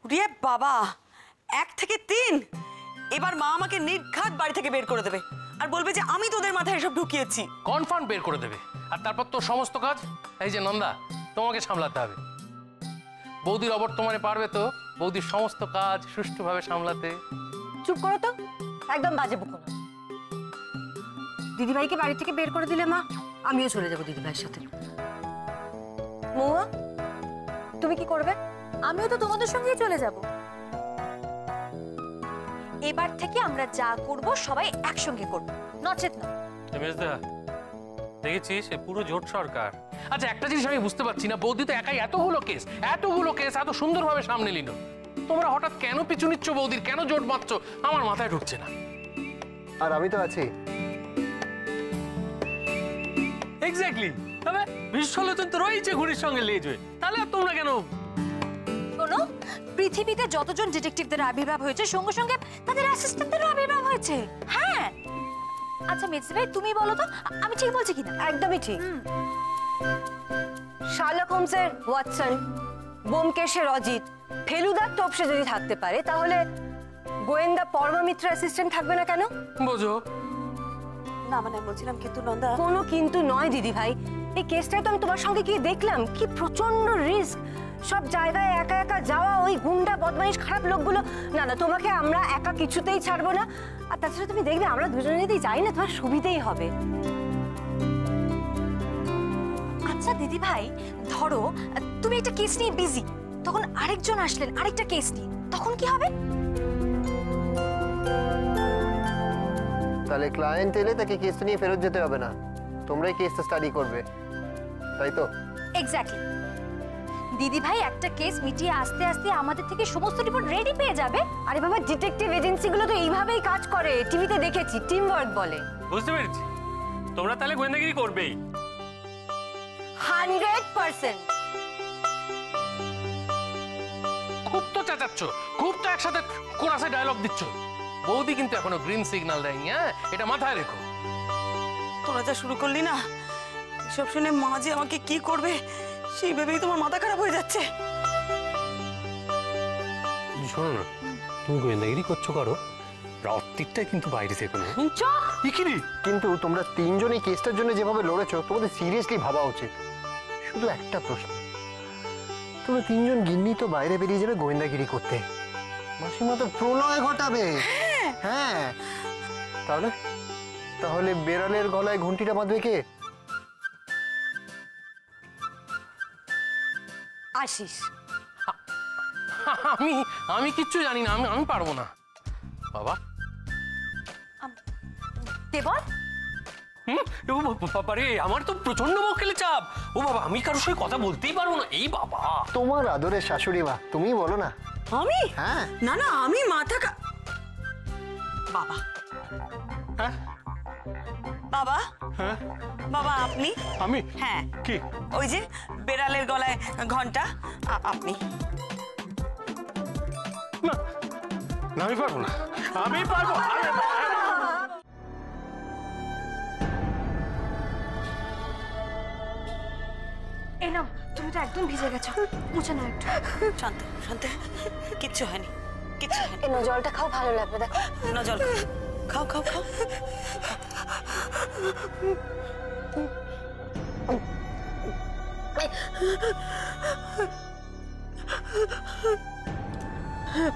রে বাবা, 1 থেকে 3। এবার মা আমাকে নির্ঘাত বাড়ি থেকে বের করে দেবে আর বলবে যে আমি তোদের মাথায় এসব ঢুকিয়েছি। কনফার্ম বের করে দেবে। আর তারপর তো সমস্ত কাজ এই যে নন্দা তোমাকে সামলাতে হবে। বৌদির অবর্তমানে পারবে তো বৌদির সমস্ত কাজ সুষ্ঠুভাবে সামলাতে? চুপ করো তো, একদম বাজে বকো না। দিদিভাইকে বাড়ি থেকে বের করে দিলে মা, আমিও চলে যাবো দিদিভাইয়ের সাথে। মৌয়া, তুমি কি করবে? আমিও তো তোমাদের সঙ্গেই চলে যাব। এবার থেকে আমরা যা করব সবাই একসঙ্গে করব, নচেত না। দেখেছিস সে পুরো জোট সরকার। আচ্ছা একটা জিনিস আমি বুঝতে পারছি না, বৌদি তো একাই এতগুলো কেস এত সুন্দরভাবে সামনে নিল, তোমরা হঠাৎ কেন পিছু নিচ্ছ বৌদির, কেন জোট বাঁধছো আমার মাথায় ঢুকছে না। আর আমি তো আছি। এক্স্যাক্টলি, তবে বিশ্বলোচন তো রয়েছে ঘুড়ির সঙ্গে লেজ হয়ে, তাহলে আর তোমরা কেন? শোনো, পৃথিবীতে যতজন ডিটেকটিভদের আবির্ভাব হয়েছে সঙ্গে সঙ্গে তাদের অ্যাসিস্ট্যান্টদেরও আবির্ভাব হয়েছে। হ্যাঁ, আচ্ছা মেজদি ভাই তুমি বলো তো আমি ঠিক বলছি কিনা? একদমই ঠিক। শার্লক হোমসের ওয়াটসন, ব্যোমকেশের অজিত, ফেলুদার তোপসে যদি থাকতে পারে, তাহলে গোয়েন্দা পরমামিত্র অ্যাসিস্ট্যান্ট থাকবে না কেন? বোঝো না মানে বলছিলাম কিন্তু নন্দা। কোনো কিন্তু নয় দিদি ভাই, এই কেসটাই তো আমি তোমার সঙ্গে গিয়ে দেখলাম কি প্রচন্ড রিস্ক। সব জায়গায় একা একা যাওয়া, ওই গুন্ডা বদমাইশ খারাপ লোকগুলো। না না, তোমাকে আমরা একা কিছুতেই ছাড়বো না। আর তাছাড়া তুমি দেখবে আমরা দুজনে যদি যাই না, তোমার সুবিধেই হবে। আচ্ছা দিদি ভাই, ধরো তুমি একটা কেস নিয়ে বিজি, তখন আরেকজন আসলেন আরেকটা কেস নিয়ে, তখন কি হবে? তাহলে ক্লায়েন্ট এলে তাকে কেসটা নিয়ে ফেরত যেতে হবে না, তোমরাই কেসটা স্টাডি করবে, তাই তো? এক্স্যাক্টলি। দিদি ভাই একটা কেস মিটিয়ে আস্তে আস্তে আমাদের থেকে সমস্ত রিপোর্ট রেডি পেয়ে যাবে। আরে বাবা, ডিটেকটিভ এজেন্সিগুলো তো এইভাবেই কাজ করে, টিভিতে দেখেছি, টিম ওয়ার্ক বলে। বুঝতে পেরেছি, তোমরা তাহলে গোয়েন্দাগিরি করবেই। 100%। খুব তো চেঁচাচ্ছ, খুব তো একসাথে কোরাসে ডায়লগ দিচ্ছ। বৌদি কিন্তু এখনো গ্রিন সিগন্যাল দেয়নি, হ্যাঁ এটা মাথায় রেখো। তোরা যা শুরু করলি না, এসব শুনে মা যে আমাকে কি করবে সেই ভেবেই তোমার মাথা খারাপ হয়ে যাচ্ছে। শোনো না, তুমি গোয়েন্দাগিরি করছো করো, রাত্রিটাই কিন্তু বাইরে থেকে না। কিন্তু তোমরা তিনজন এই কেসটার জন্য যেভাবে লড়েছো, তোমাদের সিরিয়াসলি ভাবা উচিত। শুধু একটা প্রশ্ন, তোমরা তিনজন গিন্নি তো বাইরে বেরিয়ে যাবে গোয়েন্দাগিরি করতে, মাসিমা তো প্রলয় ঘটাবে। হ্যাঁ, তাহলে তাহলে বেড়ালের গলায় ঘন্টিটা বাঁধবে কে? আশিস। আমি কিচ্ছু জানি না, আমি পারবো না বাবা। দেবর, বাবা রে, আমার তো প্রচন্ড মক্কেলে চাপ। ও বাবা, আমি কারোর সঙ্গে কথা বলতেই পারবো না। এই বাবা, তোমার আদরের শাশুড়ি মা, তুমিই বলো না। আমি? হ্যাঁ। না না, আমি বাবা। হ্যাঁ বাবা, হ্যাঁ বাবা আপনি? আমি? হ্যাঁ। কি? ওই যে বেড়ালের গলায় ঘন্টা, আপনি? না না, আমি পারবো না, আমি পারবো। এই নাও, তুমি তো একদম ভিজে গেছো, মুছে নাও একটু। শান্ত শান্ত, কিচ্ছু হয়নি, কিচ্ছু হয়নি। এনো জলটা খাও, ভালো লাগবে। দেখো না, জল খাও খাও খাও।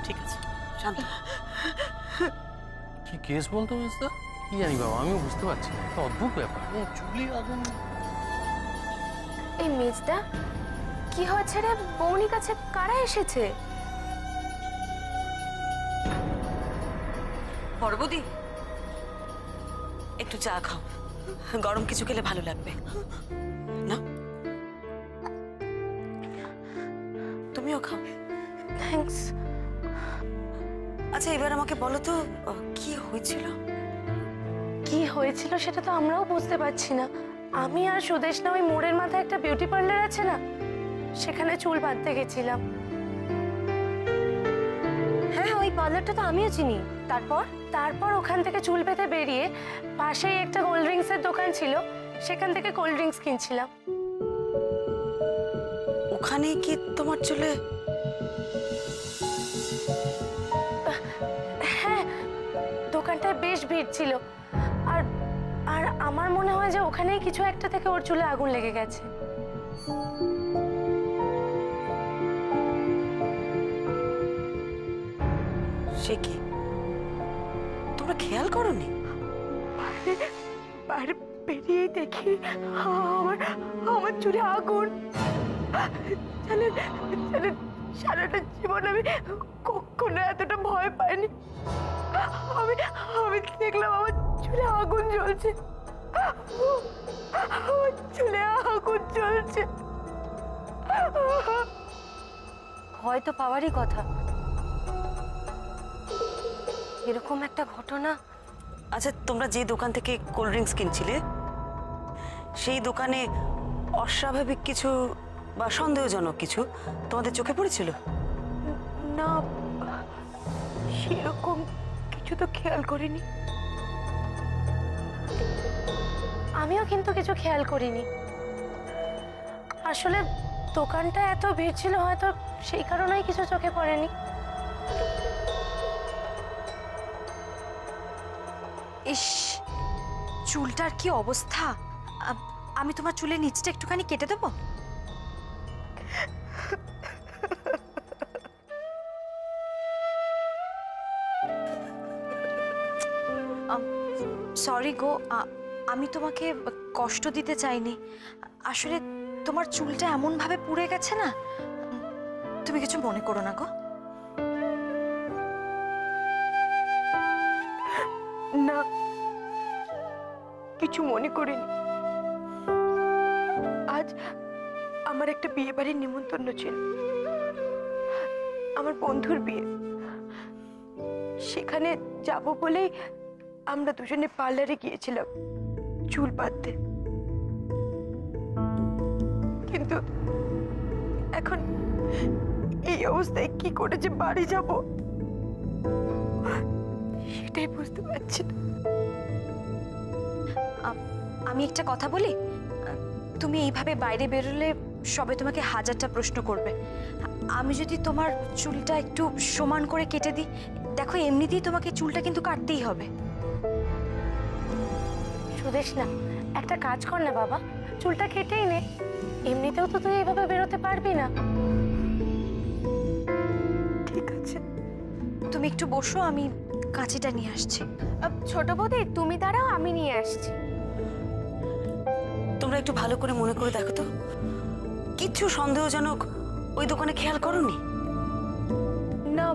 ঠিক আছে, শান্ত। কি কেস বলতে বুঝতে কি জানি বাবা, আমিও বুঝতে পারছি না, একটা অদ্ভুত ব্যাপার। চুলি আগুন। এই মেজদা, কি হয়েছে রে? বৌনির কাছে কারা এসেছে? পর্বতী, একটু চা খাও, গরম কিছু খেলে ভালো লাগবে না? তুমিও খাও। থ্যাঙ্কস। আচ্ছা এবার আমাকে বলো তো, কি হয়েছিল? কি হয়েছিল সেটা তো আমরাও বুঝতে পারছি না। আমি আর সুদেশনা ওই মোড়ের মাথায় একটা বিউটি পার্লার আছে না, সেখানে চুল বাঁধতে গেছিলাম। হ্যাঁ, ওই পার্লারটা তো আমিও চিনি। তারপর ওখান থেকে চুল বেঁধে বেরিয়ে পাশেই একটা কোল্ড ড্রিঙ্কসের দোকান ছিল, সেখান থেকে কোল্ড ড্রিঙ্কস কিনছিলাম। ওখানে কি তোমার চুলে? ওখানেই কিছু একটা থেকে ওর চুলে আগুন লেগে গেছে। সে কি, তোমরা খেয়াল করোনি? বাইরে বেরিয়েই দেখি আমার আমার চুলে আগুন। জানেন জানেন, সারাটা জীবন আমি কখনো এতটা ভয় পাইনি। আমি আমি দেখলাম আমার চুলে আগুন জ্বলছে, আমার চুলে আগুন জ্বলছে। হয়তো পাওয়ারই কথা, এরকম একটা ঘটনা। আচ্ছা, তোমরা যে দোকান থেকে কোল্ড ড্রিঙ্কস কিনছিলে সেই দোকানে অস্বাভাবিক কিছু বা সন্দেহজনক কিছু তোমাদের চোখে পড়েছিল? না, সেরকম কিছু তো খেয়াল করিনি। আমিও কিন্তু কিছু খেয়াল করিনি। আসলে দোকানটা এত ভিড় ছিল, হয়তো সেই কারণেই কিছু চোখে পড়েনি। ইস, চুলটার কি অবস্থা! আমি তোমার চুলের নিচটা একটুখানি কেটে দেবো? সরি গো, আমি তোমাকে কষ্ট দিতে চাইনি। আসলে তোমার চুলটা এমন ভাবে পুড়ে গেছে না, তুমি কিছু মনে করো না গো। না, কিছু মনে করিনি। আজ আমার একটা বিয়ে বাড়ির নিমন্ত্রণ ছিল, আমার বন্ধুর বিয়ে। সেখানে যাব বলেই আমরা দুজনে পার্লারে গিয়েছিলাম চুল বাঁধতে। কিন্তু এখন এই অবস্থায় কি করে যে বাড়ি যাব সেটাই বুঝতে পারছি না। আমি একটা কথা বলি, তুমি এইভাবে বাইরে বেরোলে সবাই তোমাকে হাজারটা প্রশ্ন করবে। আমি যদি তোমার চুলটা একটু সমান করে কেটে দিই, দেখো এমনিতেই তোমাকে চুলটা কিন্তু কাটতেই হবে। সুদেশ না, একটা কাজ কর না বাবা, চুলটা কেটেই নে। এমনিতেও তো তুই এইভাবে বেরোতে পারবি না। ঠিক আছে, তুমি একটু বসো, আমি কাঁচিটা নিয়ে আসছি। ছোট বৌদি তুমি দাঁড়াও, আমি নিয়ে আসছি। তোমরা একটু ভালো করে মনে করে দেখো তো, কিচ্ছু সন্দেহজনক ওই দোকানে খেয়াল করোনি? না,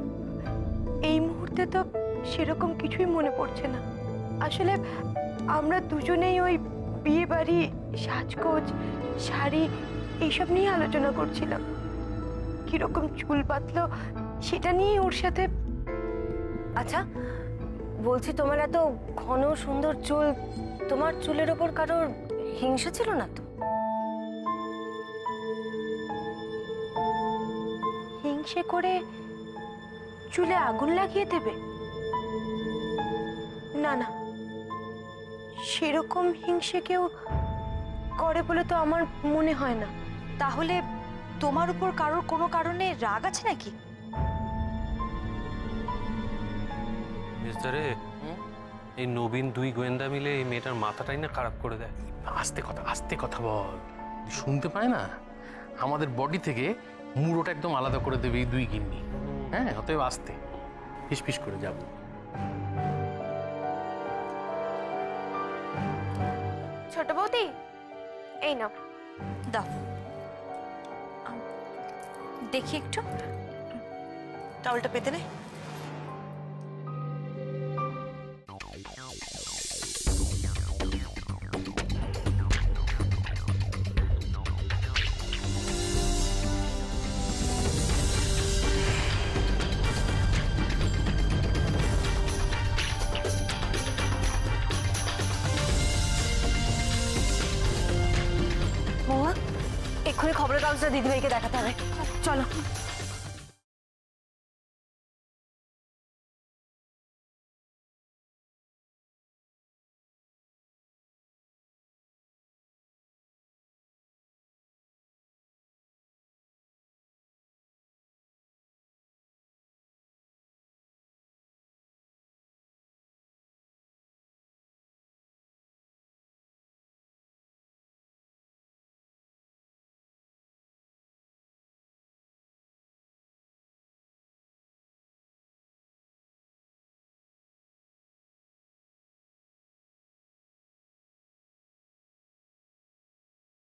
এই মুহূর্তে তো সেরকম কিছুই মনে পড়ছে না। আসলে আমরা দুজনেই ওই বিয়ে বাড়ি, সাজগোজ, শাড়ি এইসব নিয়ে আলোচনা করছিলাম। কিরকম চুল বাঁধলো সেটা নিয়ে ওর সাথে। আচ্ছা বলছি, তোমার এত ঘন সুন্দর চুল, তোমার চুলের ওপর কারোর হিংসা ছিল না তো? হিংসে করে চুলে আগুন লাগিয়ে দেবে? না না, সেরকম হিংসে কেউ করে বলে তো আমার মনে হয় না। তাহলে তোমার উপর কারোর কোনো কারণে রাগ আছে নাকি? মিস্টারে, এই নবীন দুই গোয়েন্দা মিলে এই মেয়েটার মাথাটাই না খারাপ করে দেয়। আস্তে কথা বল, শুনতে পায় না? আমাদের বডি থেকে মুড়োটা একদম আলাদা করে দেবে এই দুই গিন্নি। হ্যাঁ, অতএব আস্তে, ফিস করে যাবো। ছোট বৌদি, এই নাও। দাও, দেখি একটু। টাওয়ালটা পেতে নে। মহুয়া, এক্ষুনি খবরের কাগজটা দিদিভাইকে দেখাতে হবে, চলো।